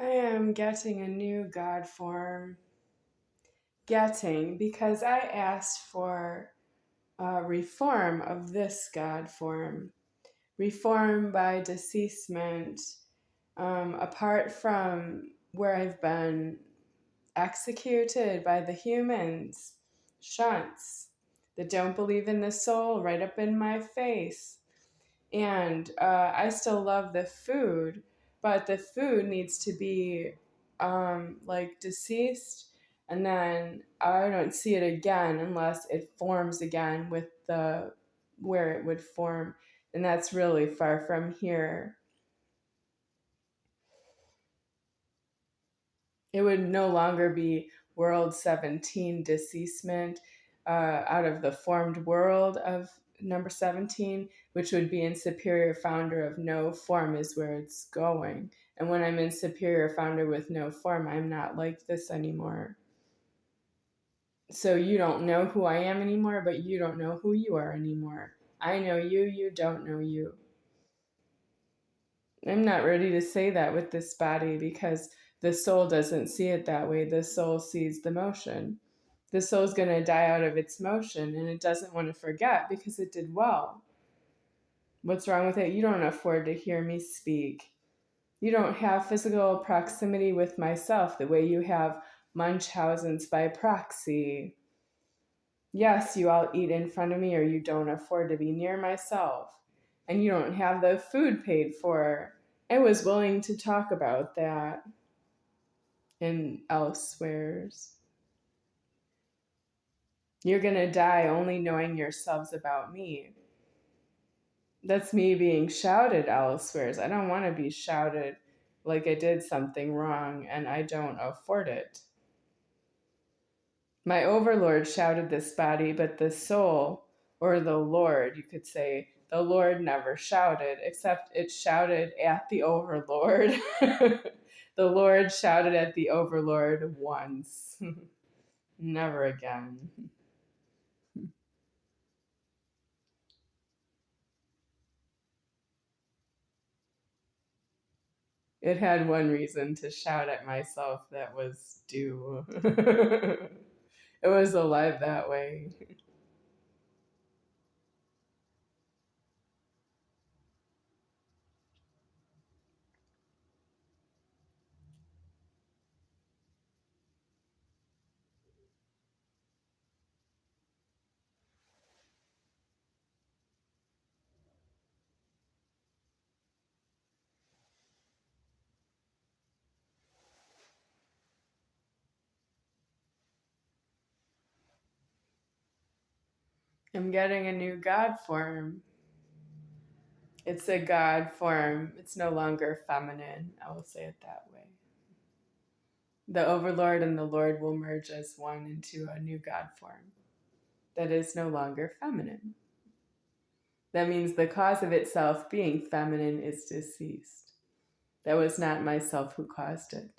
I am getting a new God form. Getting, because I asked for reform of this God form. Reform by deceasement, apart from where I've been executed by the humans, shunts that don't believe in the soul right up in my face. And I still love the food, but the food needs to be like deceased, and then I don't see it again unless it forms again with the where it would form, and that's really far from here. It would no longer be world 17 deceasement out of the formed world of number 17, which would be in superior founder of no form is where it's going. And when I'm in superior founder with no form, I'm not like this anymore. So you don't know who I am anymore, but you don't know who you are anymore. I know you, you don't know you. I'm not ready to say that with this body because the soul doesn't see it that way. The soul sees the motion. The soul's going to die out of its motion, and it doesn't want to forget because it did well. What's wrong with it? You don't afford to hear me speak. You don't have physical proximity with myself the way you have Munchausen's by proxy. Yes, you all eat in front of me, or you don't afford to be near myself. And you don't have the food paid for. I was willing to talk about that in elsewheres. You're going to die only knowing yourselves about me. That's me being shouted elsewheres. I don't want to be shouted like I did something wrong and I don't afford it. My overlord shouted this body, but the soul, or the Lord, you could say, the Lord never shouted, except it shouted at the overlord. The Lord shouted at the overlord once. Never again. It had one reason to shout at myself that was due. It was alive that way. I'm getting a new God form. It's a God form. It's no longer feminine. I will say it that way. The overlord and the Lord will merge as one into a new God form that is no longer feminine. That means the cause of itself being feminine is deceased. That was not myself who caused it.